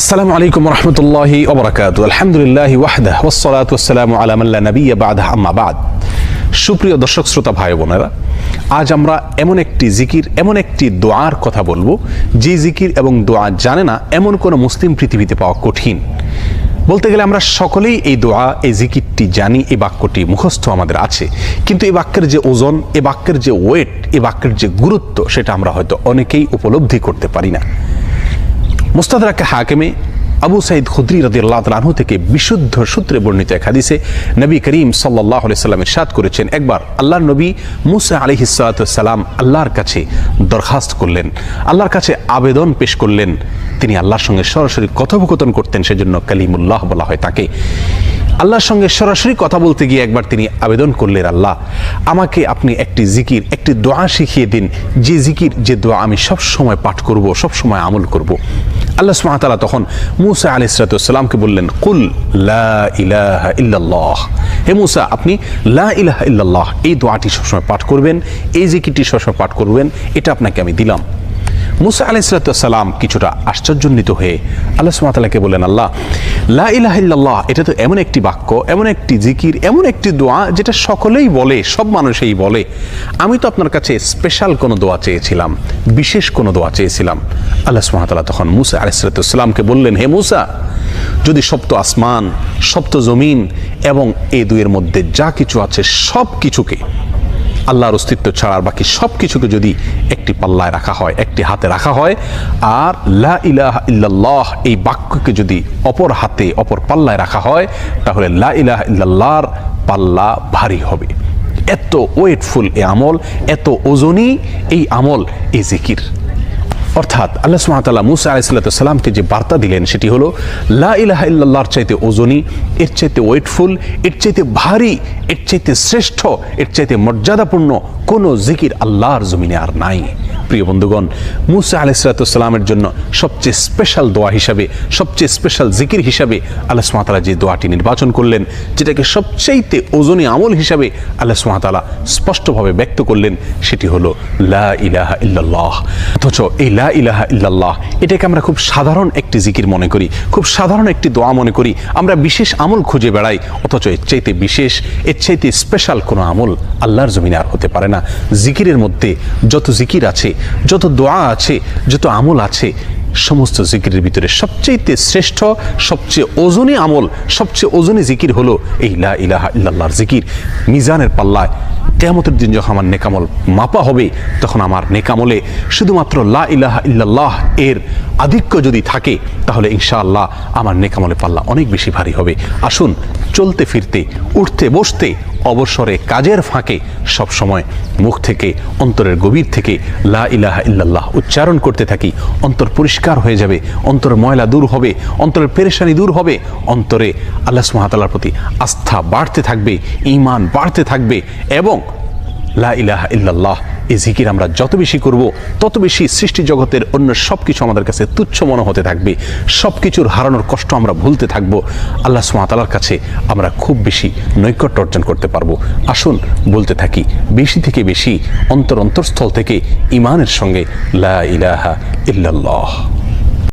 আসসালামু আলাইকুম রহমতুল্লাহি ওয়া বারাকাতুহু। আলহামদুলিল্লাহি ওয়াহদাহু ওয়াসসালাতু ওয়াসসালামু আলা মান লা নাবিয়্যা বা'দাহু, আম্মা বা'দ। সুপ্রিয় দর্শক শ্রোতা ভাই বোনেরা, আজ আমরা এমন একটি জিকির, এমন একটি দোয়ার কথা বলবো যে জিকির এবং দোয়া জানে না এমন কোন মুসলিম পৃথিবীতে পাওয়া কঠিন। বলতে গেলে আমরা সকলেই এই দোয়া, এই জিকিরটি জানি, এই বাক্যটি মুখস্থ আমাদের আছে, কিন্তু এই বাক্যের যে ওজন, এই বাক্যের যে ওয়েট, এই বাক্যের যে গুরুত্ব, সেটা আমরা হয়তো অনেকেই উপলব্ধি করতে পারি না। মুস্তাদরাক হাকিমে আবু সাঈদ খুদরি রাদিয়াল্লাহু তাআলা আনহু থেকে বিশুদ্ধ সূত্রে বর্ণিত এক হাদিসে নবী করিম সাল্লাল্লাহু আলাইহি সাল্লাম ইরশাদ করেছেন, একবার আল্লাহর নবী মুসা আলাইহিস সালাতু ওয়াসসালাম আল্লাহর কাছে দরখাস্ত করলেন, আল্লাহর কাছে আবেদন পেশ করলেন। তিনি আল্লাহর সঙ্গে সরাসরি কথোপকথন করতেন, সেজন্য কালিমুল্লাহ বলা হয় তাকে। আল্লাহর সঙ্গে সরাসরি কথা বলতে গিয়ে একবার তিনি আবেদন করলেন, আল্লাহ আমাকে আপনি একটি জিকির, একটি দোয়া শিখিয়ে দিন, যে জিকির, যে দোয়া আমি সব সময় পাঠ করব, সব সময় আমল করব। আল্লাহ সুবহানাহু ওয়া তাআলা তখন মুসা আলাইহিস সালাতু ওয়াসসালামকে বললেন, কুল লা ইলাহা ইল্লাল্লাহ, হে মুসা আপনি লা ইলাহা ইল্লাল্লাহ এই দোয়াটি সবসময় পাঠ করবেন, এই জিকিরটি সবসময় পাঠ করবেন, এটা আপনাকে আমি দিলাম। মুসা আলাইহিস সালাতু ওয়াসসালাম কিছুটা আশ্চর্যান্বিত হয়ে আল্লাহ সুবহানাহু ওয়া তাআলাকে বললেন, আল্লাহ লা ইলাহা ইল্লাল্লাহ এটা তো এমন একটি বাক্য, এমন একটি জিকির, এমন একটি দোয়া যেটা সকলেই বলে, সব মানুষই বলে। আমি তো আপনার কাছে স্পেশাল কোনো দোয়া চেয়েছিলাম, বিশেষ কোনো দোয়া চেয়েছিলাম। আল্লাহ সুবহানাহু ওয়া তাআলা তখন মুসা আলাইহিস সালাতু ওয়াসসালামকে বললেন, হে মুসা, যদি সপ্ত আসমান, সপ্ত জমিন এবং এই দুইয়ের মধ্যে যা কিছু আছে সব কিছুকে, আল্লাহর অস্তিত্ব ছাড়া বাকি সব কিছুকে যদি একটি পাল্লায় রাখা হয়, একটি হাতে রাখা হয়, আর লা ইলাহা ইল্লাল্লাহ এই বাক্যকে যদি অপর হাতে, অপর পাল্লায় রাখা হয়, তাহলে লা ইলাহা ইল্লাল্লাহর পাল্লা ভারী হবে। এত ওয়েটফুল এই আমল, এত ওজনী এই আমল, এই জিকির। অর্থাৎ আল্লাহ সুবহানাহু ওয়া তাআলা মুসা আলাইহিস সালাতু ওয়াসসালামকে যে বার্তা দিলেন সেটি হলো, লা ইলাহা ইল্লাল্লাহর চাইতে ওজনী, এর চাইতে ওয়েটফুল, এর চাইতে ভারী, এর চাইতে শ্রেষ্ঠ, এর চাইতে মর্যাদাপূর্ণ কোনো জিকির আল্লাহর জমিনে আর নাই। প্রিয় বন্ধুগণ, মুসা আলাইহিস সালাতু ওয়াসসালামের জন্য সবচেয়ে স্পেশাল দোয়া হিসাবে, সবচেয়ে স্পেশাল জিকির হিসাবে আল্লাহ সুবহানাহু ওয়া তাআলা যে দোয়াটি নির্বাচন করলেন, যেটাকে সবচাইতে ওজনী আমল হিসাবে আল্লাহ সুবহানাহু ওয়া তাআলা স্পষ্টভাবে ব্যক্ত করলেন, সেটি হলো লা ইলাহা ইল্লাল্লাহ। অথচ এই লা ইলাহা ইল্লাল্লাহ এটাকে আমরা খুব সাধারণ একটি জিকির মনে করি, খুব সাধারণ একটি দোয়া মনে করি, আমরা বিশেষ আমল খুঁজে বেড়াই। অথচ এর চাইতে বিশেষ, এর চাইতে স্পেশাল কোনো আমল আল্লাহর জমিনে আর হতে পারে না। জিকিরের মধ্যে যত জিকির আছে, যত দোয়া আছে, যত আমল আছে, সমস্ত জিকিরের ভিতরে সবচেয়ে শ্রেষ্ঠ, সবচেয়ে ওজনী আমল, সবচেয়ে ওজনী জিকির হলো এই লা ইলাহা ইল্লাল্লাহর জিকির। মিজানের পাল্লায় কিয়ামতের দিন যখন আমার নেকামল মাপা হবে, তখন আমার নেকামলে শুধুমাত্র লা ইলাহা ইল্লাল্লাহ এর আধিক্য যদি থাকে, তাহলে ইনশাআল্লাহ আমার নেকামলে পাল্লা অনেক বেশি ভারী হবে। আসুন, চলতে ফিরতে, উঠতে বসতে, অবসরে, কাজের ফাঁকে সব সময় মুখ থেকে, অন্তরের গভীর থেকে লা ইলাহা ইল্লাল্লাহ উচ্চারণ করতে থাকি। অন্তর পরিষ্কার হয়ে যাবে, অন্তরের ময়লা দূর হবে, অন্তরের পেরেশানি দূর হবে, অন্তরে আল্লাহ সুবহানাহু ওয়া তাআলার প্রতি আস্থা বাড়তে থাকবে, ঈমান বাড়তে থাকবে। এবং লা ইলাহা ইল্লাল্লাহ এই জিকির আমরা যত বেশি করব, তত বেশি সৃষ্টি জগতের অন্য সব কিছু আমাদের কাছে তুচ্ছ মনে হতে থাকবে, সব কিছুর হারানোর কষ্ট আমরা ভুলতে থাকবো, আল্লাহ সুবহানাহু ওয়া তাআলার কাছে আমরা খুব বেশি নৈকট্য অর্জন করতে পারবো। আসুন বলতে থাকি বেশি থেকে বেশি, অন্তরস্থল থেকে ঈমানের সঙ্গে লা ইলাহা ইল্লাল্লাহ।